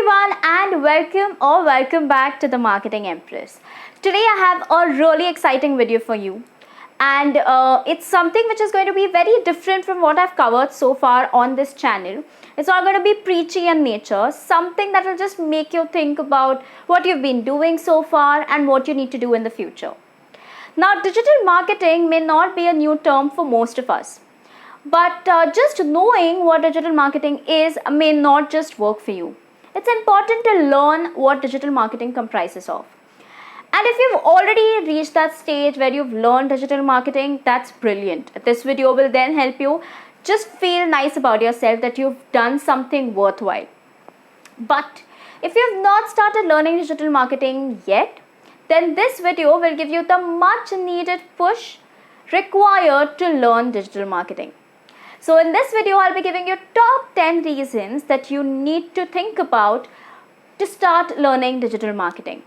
everyone and welcome back to the Marketing Empress. Today I have a really exciting video for you and it's something which is going to be very different from what I've covered so far on this channel. It's not going to be preachy in nature, something that will just make you think about what you've been doing so far and what you need to do in the future. Now, digital marketing may not be a new term for most of us. But just knowing what digital marketing is may not just work for you. It's important to learn what digital marketing comprises of. And if you've already reached that stage where you've learned digital marketing, that's brilliant. This video will then help you just feel nice about yourself that you've done something worthwhile. But if you've not started learning digital marketing yet, then this video will give you the much needed push required to learn digital marketing. So in this video, I'll be giving you top 10 reasons that you need to think about to start learning digital marketing.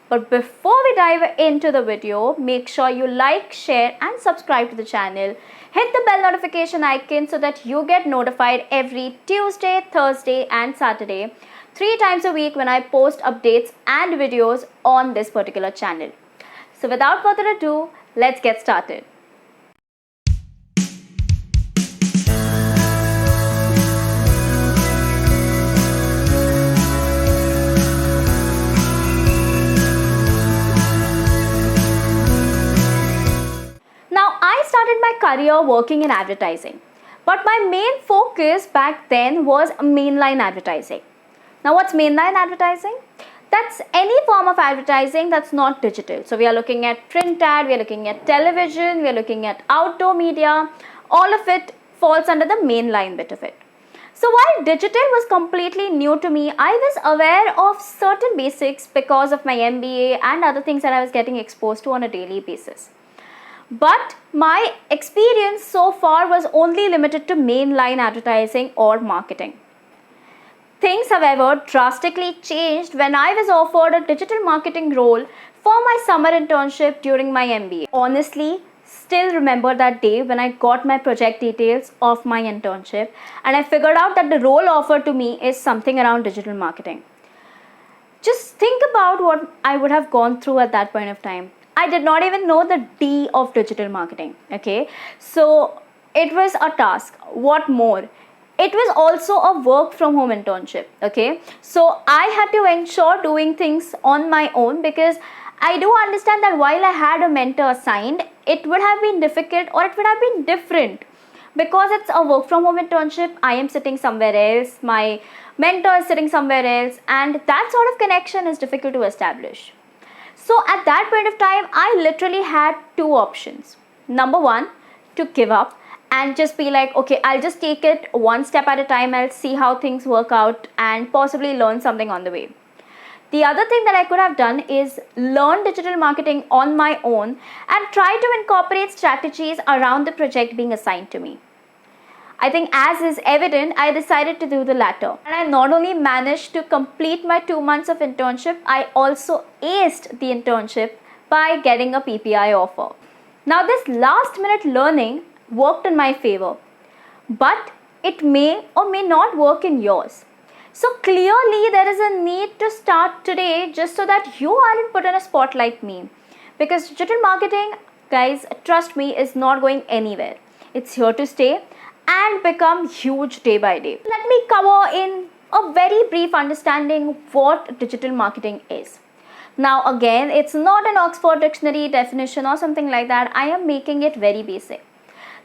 But before we dive into the video, make sure you like, share and subscribe to the channel. Hit the bell notification icon so that you get notified every Tuesday, Thursday and Saturday, 3 times a week when I post updates and videos on this particular channel. So without further ado, let's get started. I started my career working in advertising, but my main focus back then was mainline advertising. Now, what's mainline advertising? That's any form of advertising that's not digital. So we are looking at print ad, we are looking at television, we are looking at outdoor media. All of it falls under the mainline bit of it. So while digital was completely new to me, I was aware of certain basics because of my MBA and other things that I was getting exposed to on a daily basis. But my experience so far was only limited to mainline advertising or marketing. Things, however, drastically changed when I was offered a digital marketing role for my summer internship during my MBA. Honestly, still remember that day when I got my project details of my internship and I figured out that the role offered to me is something around digital marketing. Just think about what I would have gone through at that point of time. I did not even know the D of digital marketing, okay? So it was a task. What more? It was also a work from home internship, okay? So I had to ensure doing things on my own because I do understand that while I had a mentor assigned, it would have been difficult or it would have been different. Because it's a work from home internship, I am sitting somewhere else, my mentor is sitting somewhere else, and that sort of connection is difficult to establish. So at that point of time, I literally had 2 options. Number 1, to give up and just be like, okay, I'll just take it one step at a time. I'll see how things work out and possibly learn something on the way. The other thing that I could have done is learn digital marketing on my own and try to incorporate strategies around the project being assigned to me. I think as is evident, I decided to do the latter. And I not only managed to complete my 2 months of internship, I also aced the internship by getting a PPI offer. Now this last minute learning worked in my favor, but it may or may not work in yours. So clearly there is a need to start today just so that you aren't put in a spot like me. Because digital marketing, guys, trust me, is not going anywhere. It's here to stay and become huge day by day. Let me cover in a very brief understanding what digital marketing is. Now again, it's not an Oxford Dictionary definition or something like that. I am making it very basic.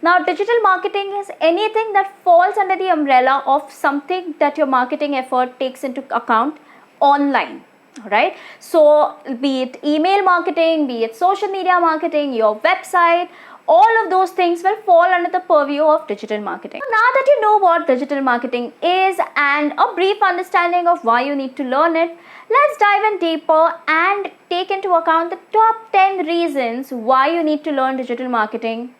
Now digital marketing is anything that falls under the umbrella of something that your marketing effort takes into account online. Right? So be it email marketing, be it social media marketing, your website, all of those things will fall under the purview of digital marketing. Now that you know what digital marketing is and a brief understanding of why you need to learn it, let's dive in deeper and take into account the top 10 reasons why you need to learn digital marketing.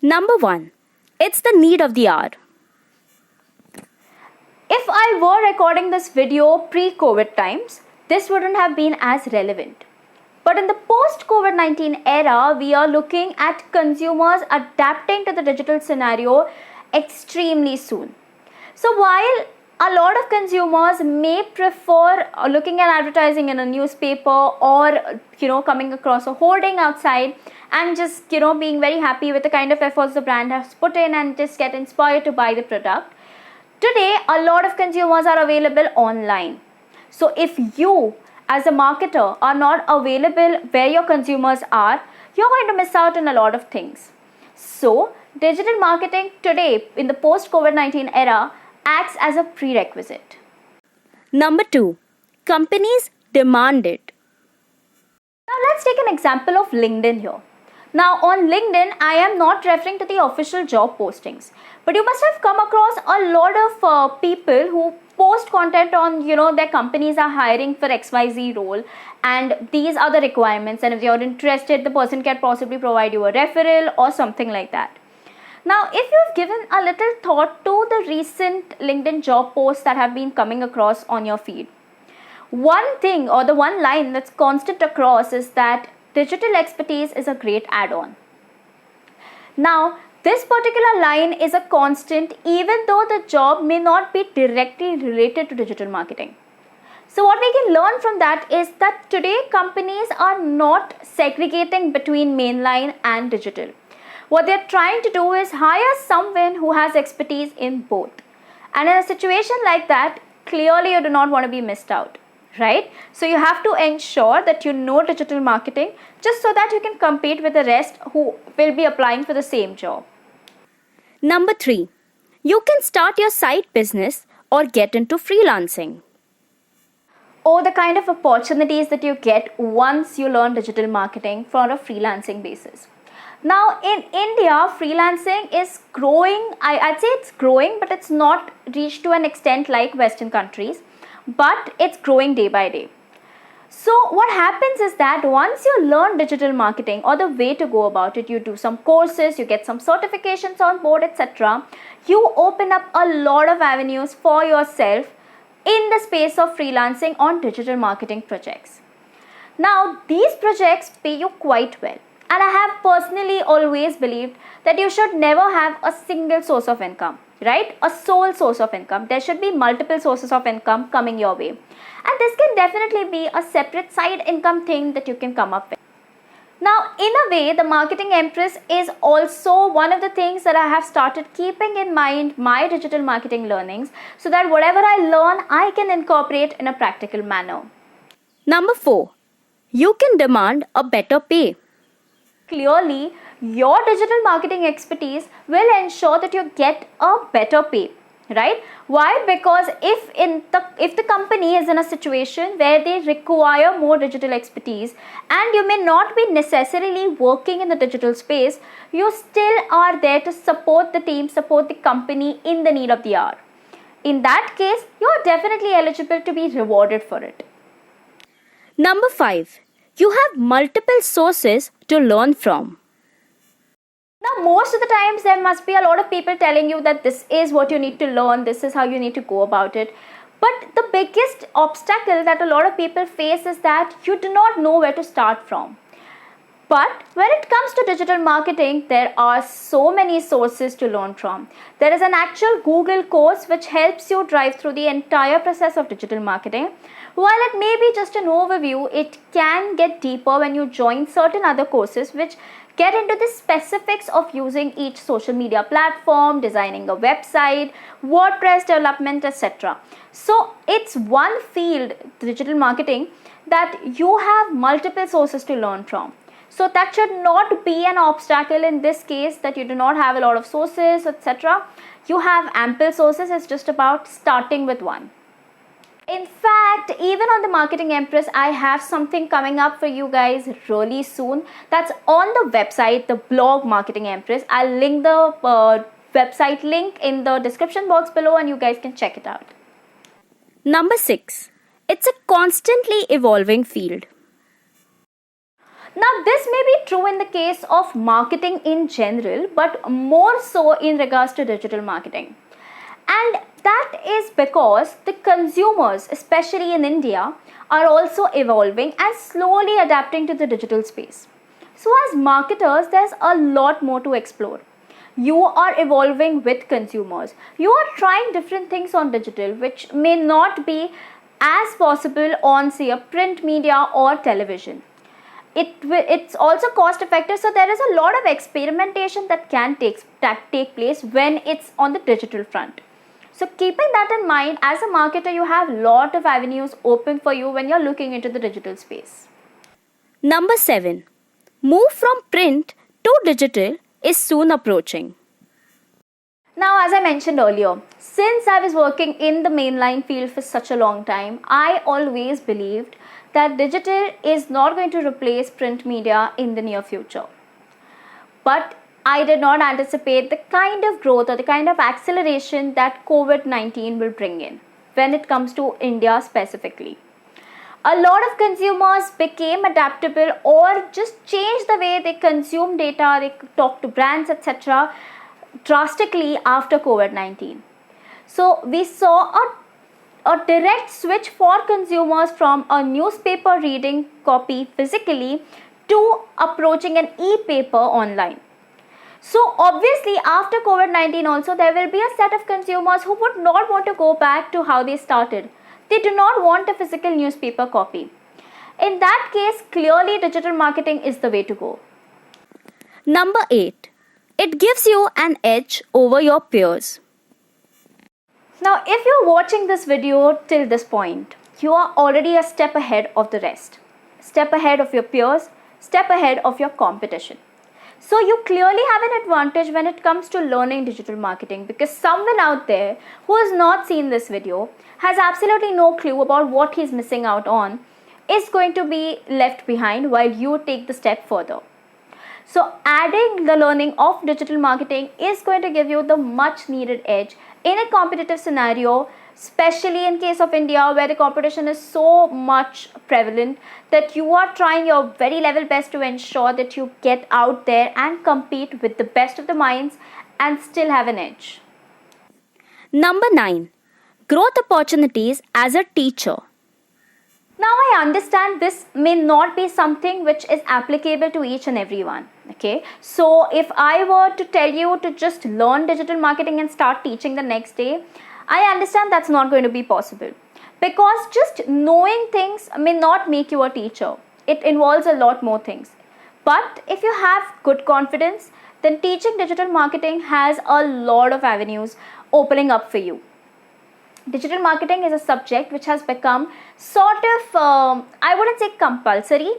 Number 1, it's the need of the hour. If I were recording this video pre-COVID times, this wouldn't have been as relevant. But in the post-COVID-19 era, we are looking at consumers adapting to the digital scenario extremely soon. So while a lot of consumers may prefer looking at advertising in a newspaper, or coming across a hoarding outside and just being very happy with the kind of efforts the brand has put in and just get inspired to buy the product. Today a lot of consumers are available online. So if you as a marketer are not available where your consumers are, you're going to miss out on a lot of things. So digital marketing today in the post COVID-19 era acts as a prerequisite. Number 2, companies demand it. Now let's take an example of LinkedIn here. Now on LinkedIn, I am not referring to the official job postings, but you must have come across a lot of people who post content on their companies are hiring for XYZ role and these are the requirements, and if you're interested, the person can possibly provide you a referral or something like that. Now, if you've given a little thought to the recent LinkedIn job posts that have been coming across on your feed, one thing or the one line that's constant across is that digital expertise is a great add-on. Now, this particular line is a constant even though the job may not be directly related to digital marketing. So what we can learn from that is that today companies are not segregating between mainline and digital. What they're trying to do is hire someone who has expertise in both. And in a situation like that, clearly you do not want to be missed out, right? So you have to ensure that you know digital marketing just so that you can compete with the rest who will be applying for the same job. Number 3, you can start your side business or get into freelancing. Oh, the kind of opportunities that you get once you learn digital marketing for a freelancing basis. Now in India, freelancing is growing. I'd say it's growing, but it's not reached to an extent like Western countries, but it's growing day by day. So what happens is that once you learn digital marketing or the way to go about it, you do some courses, you get some certifications on board, etc. You open up a lot of avenues for yourself in the space of freelancing on digital marketing projects. Now these projects pay you quite well. And I have personally always believed that you should never have a single source of income, right? A sole source of income. There should be multiple sources of income coming your way. And this can definitely be a separate side income thing that you can come up with. Now, in a way, the Marketing Empress is also one of the things that I have started keeping in mind my digital marketing learnings so that whatever I learn, I can incorporate in a practical manner. Number 4, you can demand a better pay. Clearly, your digital marketing expertise will ensure that you get a better pay, right? Why? Because if the company is in a situation where they require more digital expertise and you may not be necessarily working in the digital space, you still are there to support the team, support the company in the need of the hour. In that case, you are definitely eligible to be rewarded for it. Number 5, you have multiple sources to learn from. Now, most of the times there must be a lot of people telling you that this is what you need to learn, this is how you need to go about it. But the biggest obstacle that a lot of people face is that you do not know where to start from. But when it comes to digital marketing, there are so many sources to learn from. There is an actual Google course which helps you drive through the entire process of digital marketing. While it may be just an overview, it can get deeper when you join certain other courses which get into the specifics of using each social media platform, designing a website, WordPress development, etc. So it's one field, digital marketing, that you have multiple sources to learn from. So that should not be an obstacle in this case, that you do not have a lot of sources, etc. You have ample sources. It's just about starting with one. In fact, even on the Marketing Empress, I have something coming up for you guys really soon. That's on the website, the blog Marketing Empress. I'll link the website link in the description box below and you guys can check it out. Number 6, it's a constantly evolving field. Now, this may be true in the case of marketing in general, but more so in regards to digital marketing. And that is because the consumers, especially in India, are also evolving and slowly adapting to the digital space. So as marketers, there's a lot more to explore. you are evolving with consumers. You are trying different things on digital which may not be as possible on, say, a print media or television. It's also cost effective, so there is a lot of experimentation that can take place when it's on the digital front. So keeping that in mind, as a marketer, you have a lot of avenues open for you when you're looking into the digital space. Number 7. Move from print to digital is soon approaching. Now, as I mentioned earlier, since I was working in the mainline field for such a long time, I always believed that digital is not going to replace print media in the near future. But I did not anticipate the kind of growth or the kind of acceleration that COVID-19 will bring in when it comes to India specifically. A lot of consumers became adaptable or just changed the way they consume data, they talk to brands, etc. drastically after COVID-19. So we saw a direct switch for consumers from a newspaper reading copy physically to approaching an e-paper online. So obviously after COVID-19 also there will be a set of consumers who would not want to go back to how they started. They do not want a physical newspaper copy. In that case, clearly digital marketing is the way to go. Number 8. It gives you an edge over your peers. Now, if you're watching this video till this point, you are already a step ahead of the rest. Step ahead of your peers, step ahead of your competition. So you clearly have an advantage when it comes to learning digital marketing, because someone out there who has not seen this video, has absolutely no clue about what he's missing out on, is going to be left behind while you take the step further. So adding the learning of digital marketing is going to give you the much needed edge in a competitive scenario, especially in case of India, where the competition is so much prevalent that you are trying your very level best to ensure that you get out there and compete with the best of the minds and still have an edge. Number 9. Growth opportunities as a teacher. Now I understand this may not be something which is applicable to each and everyone. Okay, so if I were to tell you to just learn digital marketing and start teaching the next day, I understand that's not going to be possible, because just knowing things may not make you a teacher. It involves a lot more things. But if you have good confidence, then teaching digital marketing has a lot of avenues opening up for you. Digital marketing is a subject which has become sort of, I wouldn't say compulsory,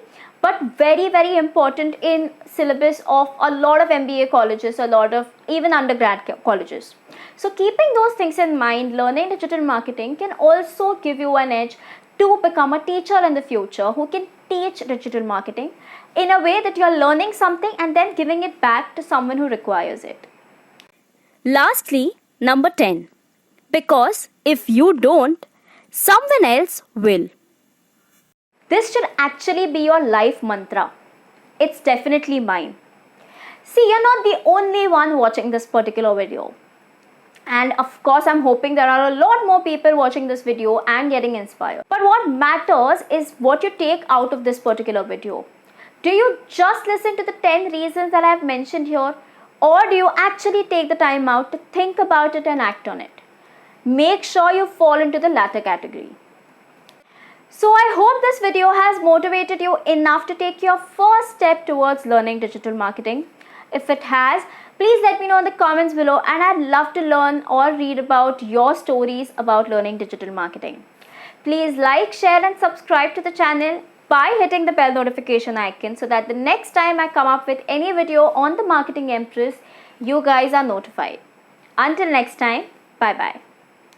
but very, very important in syllabus of a lot of MBA colleges, a lot of even undergrad colleges. So keeping those things in mind, learning digital marketing can also give you an edge to become a teacher in the future who can teach digital marketing in a way that you are learning something and then giving it back to someone who requires it. Lastly, number 10. Because if you don't, someone else will. This should actually be your life mantra. It's definitely mine. See, you're not the only one watching this particular video. And of course, I'm hoping there are a lot more people watching this video and getting inspired. But what matters is what you take out of this particular video. Do you just listen to the 10 reasons that I've mentioned here? Or do you actually take the time out to think about it and act on it? Make sure you fall into the latter category. So I hope this video has motivated you enough to take your first step towards learning digital marketing. If it has, please let me know in the comments below, and I'd love to learn or read about your stories about learning digital marketing. Please like, share and subscribe to the channel by hitting the bell notification icon so that the next time I come up with any video on the Marketing Empress, you guys are notified. Until next time, bye bye.